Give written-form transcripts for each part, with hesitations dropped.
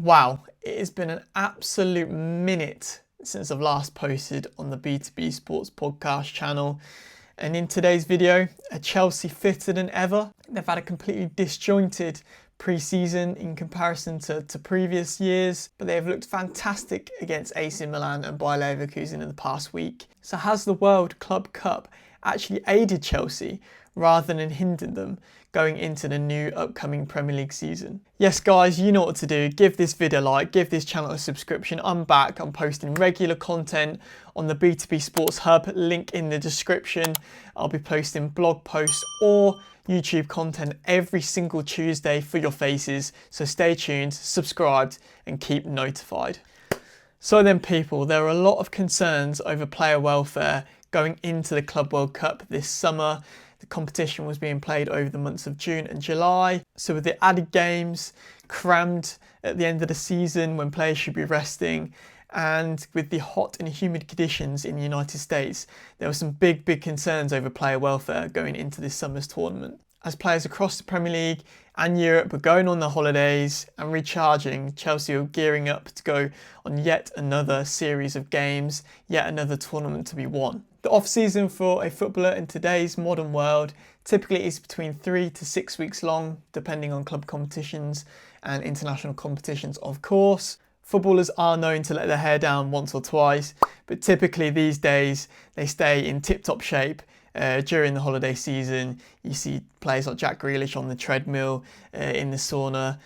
Wow, it has been an absolute minute since I've last posted on the B2B Sports podcast channel. And in today's video, are Chelsea fitter than ever? They've had a completely disjointed pre-season in comparison to previous years, but they have looked fantastic against AC Milan and Bayer Leverkusen in the past week. So has the World Club Cup actually aided Chelsea rather than hindered them going into the new upcoming Premier League season? Yes guys, you know what to do. Give this video a like, give this channel a subscription. I'm back, I'm posting regular content on the B2B Sports Hub, link in the description. I'll be posting blog posts or YouTube content every single Tuesday for your faces, so stay tuned, subscribed and keep notified. So then people, there are a lot of concerns over player welfare going into the Club World Cup this summer. The competition was being played over the months of June and July. So with the added games crammed at the end of the season when players should be resting, and with the hot and humid conditions in the United States, there were some big concerns over player welfare going into this summer's tournament. As players across the Premier League and Europe were going on their holidays and recharging, Chelsea were gearing up to go on yet another series of games, yet another tournament to be won. The off-season for a footballer in today's modern world typically is between 3 to 6 weeks long, depending on club competitions and international competitions, of course. Footballers are known to let their hair down once or twice, but typically these days they stay in tip-top shape. During the holiday season, you see players like Jack Grealish on the treadmill, in the sauna,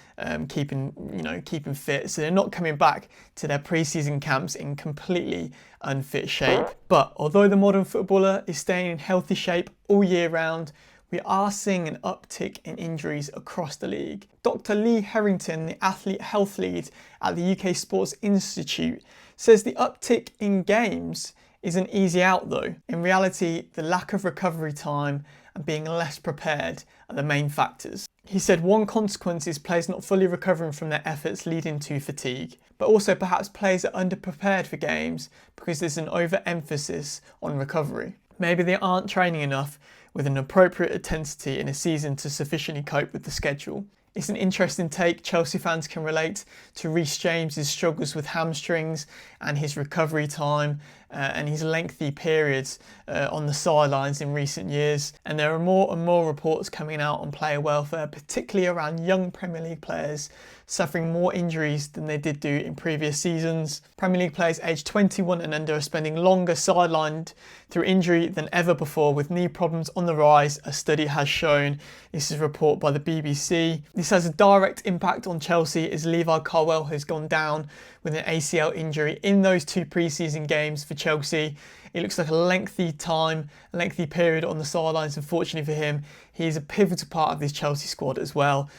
keeping fit. So they're not coming back to their pre-season camps in completely unfit shape. But although the modern footballer is staying in healthy shape all year round, we are seeing an uptick in injuries across the league. Dr. Lee Harrington, the athlete health lead at the UK Sports Institute, says the uptick in games isn't easy out though. In reality, the lack of recovery time and being less prepared are the main factors. He said one consequence is players not fully recovering from their efforts leading to fatigue, but also perhaps players are underprepared for games because there's an overemphasis on recovery. Maybe they aren't training enough with an appropriate intensity in a season to sufficiently cope with the schedule. It's an interesting take. Chelsea fans can relate to Reece James's struggles with hamstrings and his recovery time and his lengthy periods on the sidelines in recent years. And there are more and more reports coming out on player welfare, particularly around young Premier League players suffering more injuries than they did do in previous seasons. Premier League players aged 21 and under are spending longer sidelined through injury than ever before, with knee problems on the rise, a study has shown. This is a report by the BBC. This has a direct impact on Chelsea as Levi Colwill has gone down with an ACL injury in those two pre-season games for Chelsea. It looks like a lengthy period on the sidelines. Unfortunately for him, he is a pivotal part of this Chelsea squad as well.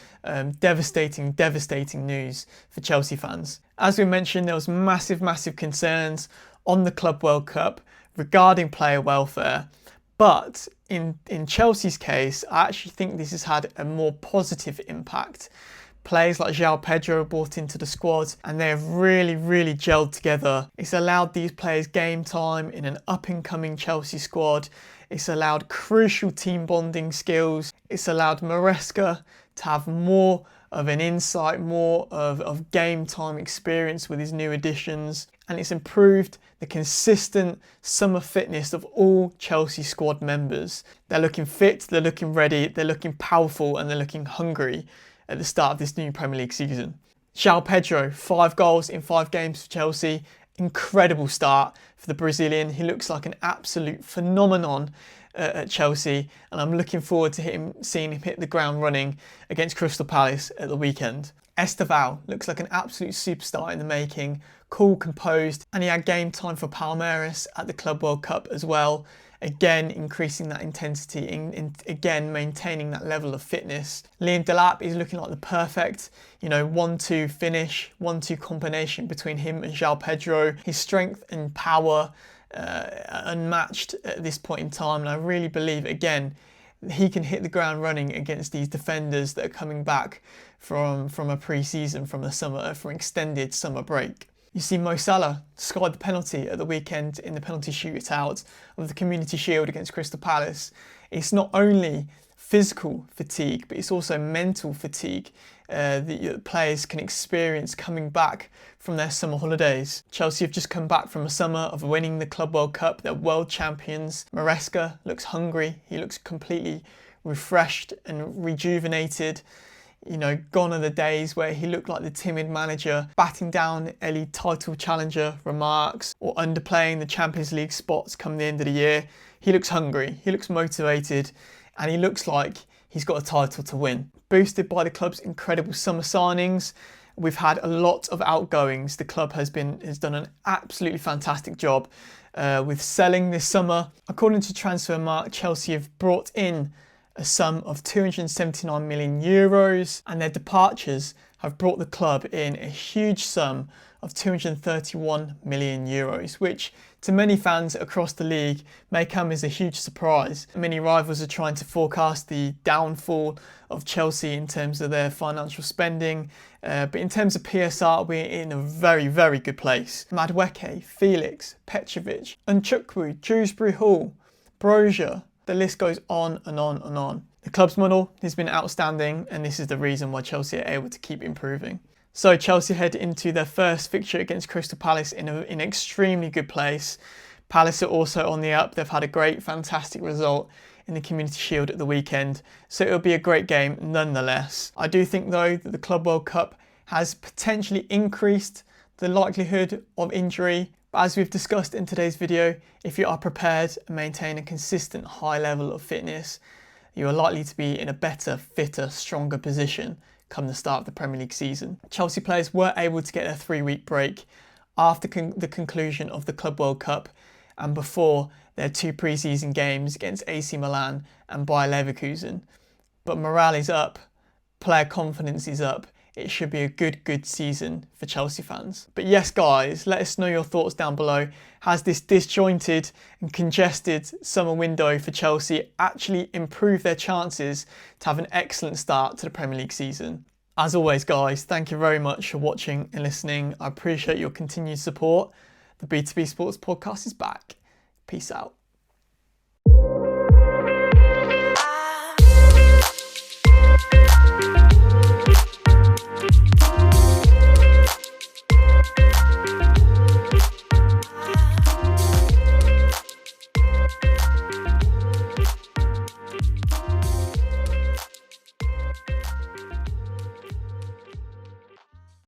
Devastating news for Chelsea fans. As we mentioned, there was massive concerns on the Club World Cup regarding player welfare. But in Chelsea's case, I actually think this has had a more positive impact. Players like Joao Pedro are brought into the squad and they have really gelled together. It's allowed these players game time in an up-and-coming Chelsea squad. It's allowed crucial team bonding skills. It's allowed Maresca to have more of an insight, more of game time experience with his new additions. And it's improved the consistent summer fitness of all Chelsea squad members. They're looking fit, they're looking ready, they're looking powerful and they're looking hungry at the start of this new Premier League season. Joao Pedro, 5 goals in 5 games for Chelsea. Incredible start for the Brazilian. He looks like an absolute phenomenon at Chelsea, and I'm looking forward to seeing him hit the ground running against Crystal Palace at the weekend. Estêvão looks like an absolute superstar in the making, cool, composed, and he had game time for Palmeiras at the Club World Cup as well. Again, increasing that intensity, again, maintaining that level of fitness. Delap is looking like the perfect, 1-2 finish, 1-2 combination between him and Joao Pedro. His strength and power unmatched at this point in time, and I really believe, again, he can hit the ground running against these defenders that are coming back from a pre-season, from an extended summer break. You see Mo Salah scored the penalty at the weekend in the penalty shootout of the Community Shield against Crystal Palace. It's not only physical fatigue, but it's also mental fatigue that players can experience coming back from their summer holidays. Chelsea have just come back from a summer of winning the Club World Cup. They're world champions. Maresca looks hungry. He looks completely refreshed and rejuvenated. You know, gone are the days where he looked like the timid manager, batting down any title challenger remarks or underplaying the Champions League spots come the end of the year. He looks hungry, he looks motivated, and he looks like he's got a title to win. Boosted by the club's incredible summer signings, we've had a lot of outgoings. The club has done an absolutely fantastic job with selling this summer. According to Transfermarkt, Chelsea have brought in a sum of 279 million euros, and their departures have brought the club in a huge sum of 231 million euros, which to many fans across the league may come as a huge surprise. Many rivals are trying to forecast the downfall of Chelsea in terms of their financial spending, but in terms of PSR, we're in a very, very good place. Madueke, Felix, Petrovic, Nchukwu, Dewsbury Hall, Brozier, the list goes on and on and on. The club's model has been outstanding, and this is the reason why Chelsea are able to keep improving. So Chelsea head into their first fixture against Crystal Palace in an extremely good place. Palace are also on the up. They've had a great, fantastic result in the Community Shield at the weekend, so it'll be a great game nonetheless. I do think though that the Club World Cup has potentially increased the likelihood of injury. But as we've discussed in today's video, if you are prepared and maintain a consistent high level of fitness, you are likely to be in a better, fitter, stronger position come the start of the Premier League season. Chelsea players were able to get a 3-week break after the conclusion of the Club World Cup and before their 2 pre-season games against AC Milan and Bayer Leverkusen. But morale is up, player confidence is up. It should be a good season for Chelsea fans. But yes guys, let us know your thoughts down below. Has this disjointed and congested summer window for Chelsea actually improved their chances to have an excellent start to the Premier League season? As always guys, thank you very much for watching and listening. I appreciate your continued support. The B2B Sports Podcast is back. Peace out.